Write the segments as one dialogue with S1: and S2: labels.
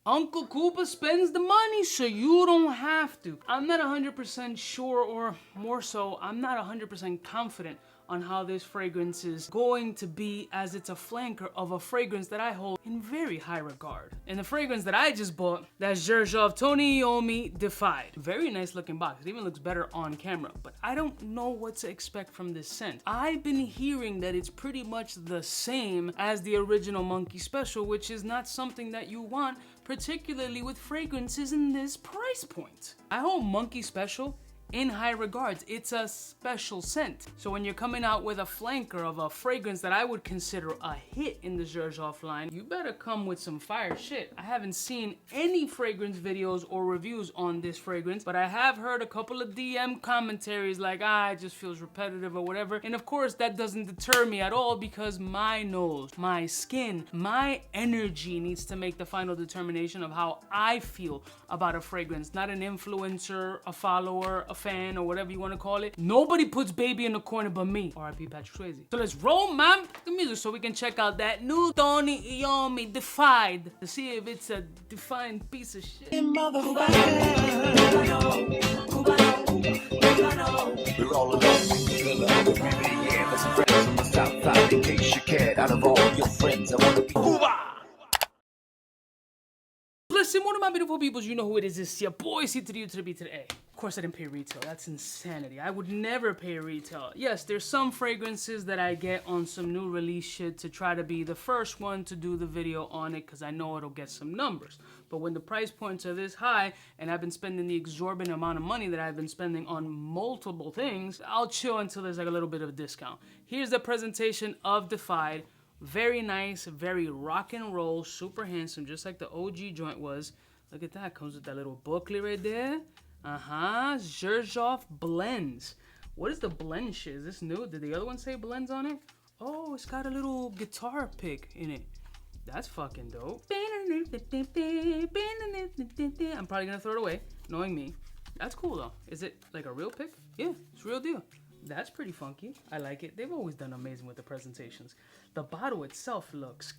S1: Uncle Koopa spends the money, so you don't have to. I'm not 100% sure, or more so, I'm not 100% confident on how this fragrance is going to be, as it's a flanker of a fragrance that I hold in very high regard. And the fragrance that I just bought, that's Xerjoff Tony Iommi Defied. Very nice looking box. It even looks better on camera, but I don't know what to expect from this scent. I've been hearing that it's pretty much the same as the original Monkey Special, which is not something that you want, particularly with fragrances in this price point. I hold Monkey Special in high regards. It's a special scent. So when you're coming out with a flanker of a fragrance that I would consider a hit in the Xerjoff line, you better come with some fire shit. I haven't seen any fragrance videos or reviews on this fragrance, but I have heard a couple of DM commentaries like, it just feels repetitive or whatever. And of course, that doesn't deter me at all, because my nose, my skin, my energy needs to make the final determination of how I feel about a fragrance, not an influencer, a follower, a fan, or whatever you want to call it. Nobody puts baby in the corner but me. R.I.P. Patrick Swayze. So let's roll, man, the music so we can check out that new Tony Iommi Defied to see if it's a defined piece of shit.
S2: We're all alone. Yeah, listen, friends from the south side, in case you cared. Out of all your friends, I want to be Cuba.
S1: Listen, one of my beautiful peoples, you know who it is. It's your boy, 𝐶_𝑢_𝑢_. Of course, I didn't pay retail. That's insanity. I would never pay retail. Yes, there's some fragrances that I get on some new release shit to try to be the first one to do the video on it, because I know it'll get some numbers. But when the price points are this high, and I've been spending the exorbitant amount of money that I've been spending on multiple things, I'll chill until there's like a little bit of a discount. Here's the presentation of Defied. Very nice, very rock and roll, super handsome, just like the OG joint was. Look at that, comes with that little booklet right there. Xerjoff blends. What is the blend shit? Is this new? Did the other one say blends on it? Oh, it's got a little guitar pick in it. That's fucking dope. I'm probably gonna throw it away, knowing me. That's cool though. Is it like a real pick? Yeah, it's real deal. That's pretty funky. I like it. They've always done amazing with the presentations. The bottle itself looks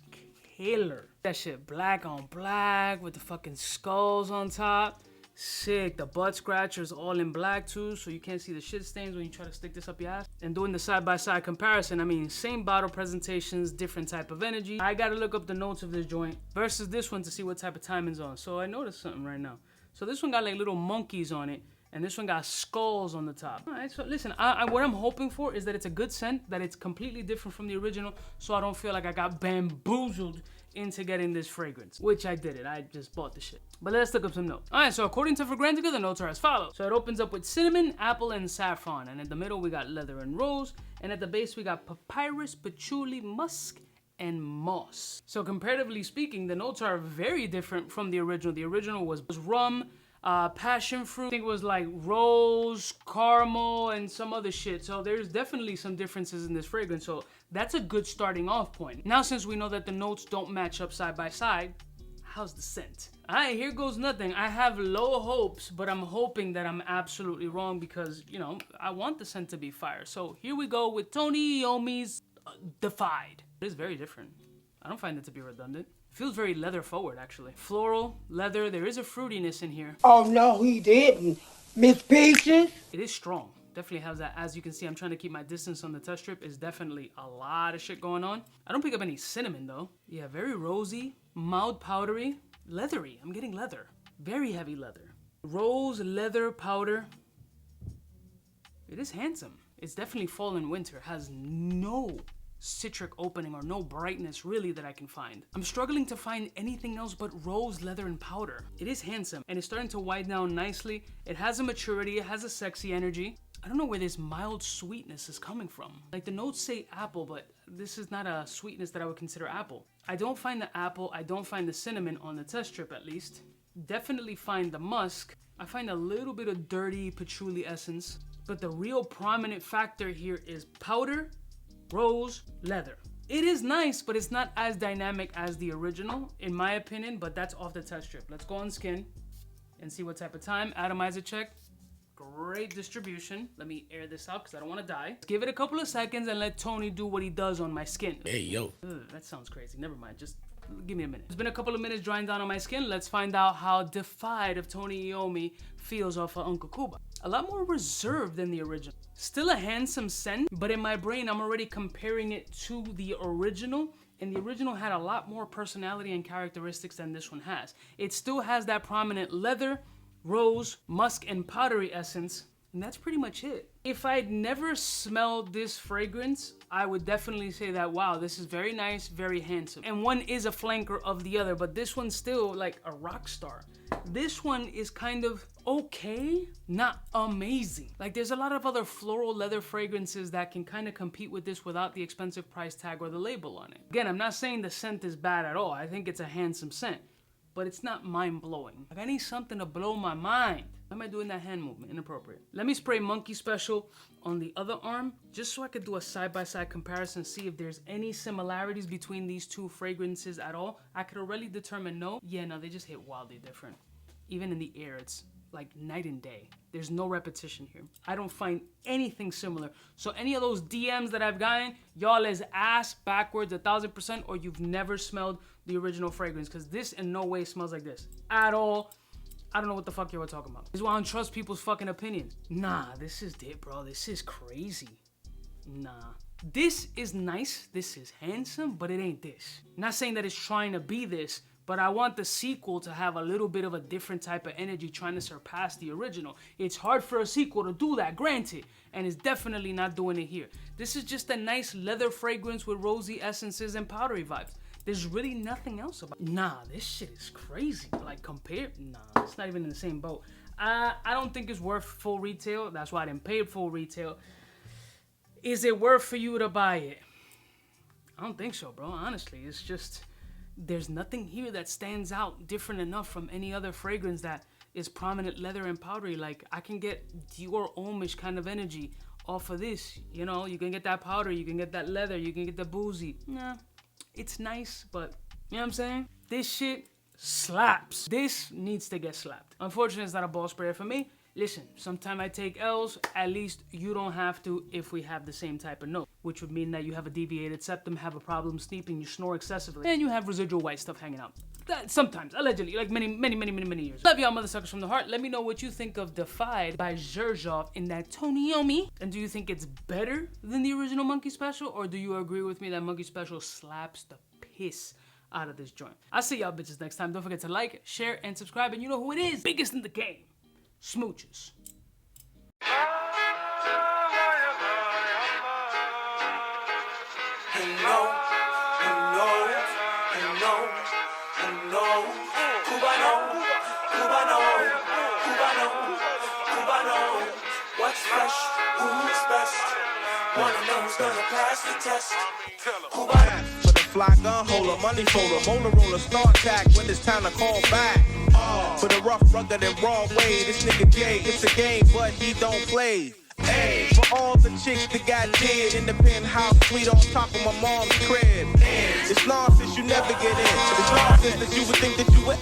S1: killer. That shit black on black with the fucking skulls on top. Sick. The butt scratcher's all in black too, so you can't see the shit stains when you try to stick this up your ass. And doing the side-by-side comparison, I mean, same bottle presentations, different type of energy. I gotta look up the notes of this joint versus this one to see what type of timing's on. So I noticed something right now. So this one got like little monkeys on it, and this one got skulls on the top. All right, so listen, what I'm hoping for is that it's a good scent, that it's completely different from the original, so I don't feel like I got bamboozled into getting this fragrance, which I didn't. I just bought the shit. But let's look up some notes. All right, so according to Fragrantica, the notes are as follows. So it opens up with cinnamon, apple, and saffron, and in the middle we got leather and rose, and at the base we got papyrus, patchouli, musk, and moss. So comparatively speaking, the notes are very different from the original. The original was rum, passion fruit, I think it was like rose, caramel, and some other shit. So there's definitely some differences in this fragrance. So that's a good starting off point. Now, since we know that the notes don't match up side by side, how's the scent? All right, here goes nothing. I have low hopes, but I'm hoping that I'm absolutely wrong because, you know, I want the scent to be fire. So here we go with Tony Iommi's Defied. It is very different. I don't find it to be redundant. It feels very leather forward, actually. Floral, leather, there is a fruitiness in here.
S3: Oh, no, he didn't. Miss Peaches?
S1: It is strong. Definitely has that. As you can see, I'm trying to keep my distance on the test strip. It's definitely a lot of shit going on. I don't pick up any cinnamon, though. Yeah, very rosy, mild powdery, leathery. I'm getting leather. Very heavy leather. Rose, leather, powder. It is handsome. It's definitely fall and winter. It has no citric opening or no brightness really that I can find. I'm struggling to find anything else but rose, leather, and powder. It is handsome and it's starting to wind down nicely. It has a maturity, it has a sexy energy. I don't know where this mild sweetness is coming from. Like the notes say apple, but this is not a sweetness that I would consider apple. I don't find the apple, I don't find the cinnamon on the test strip at least. Definitely find the musk. I find a little bit of dirty patchouli essence, but the real prominent factor here is powder, rose, leather. It is nice, but it's not as dynamic as the original, in my opinion, but that's off the test strip. Let's go on skin and see what type of time. Atomizer check. Great distribution. Let me air this out because I don't want to die. Let's give it a couple of seconds and let Tony do what he does on my skin.
S4: Hey, yo.
S1: Ugh, that sounds crazy. Never mind. Just Give me a minute. It's been a couple of minutes drying down on my skin. Let's find out how Defied of Tony Iommi feels off of 𝗙𝐾𝐽. A lot more reserved than the original. Still a handsome scent, but in my brain, I'm already comparing it to the original. And the original had a lot more personality and characteristics than this one has. It still has that prominent leather, rose, musk, and powdery essence. And that's pretty much it. If I'd never smelled this fragrance, I would definitely say that, wow, this is very nice, very handsome. And one is a flanker of the other, but this one's still like a rock star. This one is kind of okay, not amazing. Like there's a lot of other floral leather fragrances that can kind of compete with this without the expensive price tag or the label on it. Again, I'm not saying the scent is bad at all. I think it's a handsome scent, but it's not mind-blowing. Like I need something to blow my mind. Why am I doing that hand movement? Inappropriate. Let me spray Monkey Special on the other arm, just so I could do a side-by-side comparison, see if there's any similarities between these two fragrances at all. I could already determine no. Yeah, no, they just hit wildly different. Even in the air, it's like night and day. There's no repetition here. I don't find anything similar. So any of those DMs that I've gotten, y'all is ass backwards 1000%, or you've never smelled the original fragrance, because this in no way smells like this at all. I don't know what the fuck you were talking about. This is why I don't trust people's fucking opinions. Nah, this is it, bro. This is crazy. Nah. This is nice. This is handsome, but it ain't this. Not saying that it's trying to be this, but I want the sequel to have a little bit of a different type of energy, trying to surpass the original. It's hard for a sequel to do that, granted, and it's definitely not doing it here. This is just a nice leather fragrance with rosy essences and powdery vibes. There's really nothing else about it. Nah, this shit is crazy. Like, compared, nah, it's not even in the same boat. I don't think it's worth full retail. That's why I didn't pay it full retail. Is it worth for you to buy it? I don't think so, bro. Honestly, it's just, there's nothing here that stands out different enough from any other fragrance that is prominent leather and powdery. Like, I can get Dior-Homme-ish kind of energy off of this. You know, you can get that powder, you can get that leather, you can get the boozy. Nah. It's nice, but you know what I'm saying? This shit slaps. This needs to get slapped. Unfortunately, it's not a ball sprayer for me. Listen, sometimes I take L's. At least you don't have to if we have the same type of note, which would mean that you have a deviated septum, have a problem sleeping, you snore excessively, and you have residual white stuff hanging out. That, sometimes, allegedly, like many years. Love y'all, mother suckers from the heart. Let me know what you think of Defied by Xerjoff in that Tony Iommi. And do you think it's better than the original Monkey Special, or do you agree with me that Monkey Special slaps the piss out of this joint? I'll see y'all bitches next time. Don't forget to like, share, and subscribe. And you know who it is? Biggest in the game. Smooches.
S4: Cubaknow, what's fresh, who's best? Wanna know who's gonna pass the test? Cubaknow.
S5: For the fly gun holder, money folder, molar roller, start tag when it's time to call back. For the rough, rugged, and raw way, this nigga Jay, it's a game, but he don't play. Hey, for all the chicks that got dead in the penthouse suite on top of my mom's crib. It's nonsense, you never get in. It's nonsense that you would think that you would.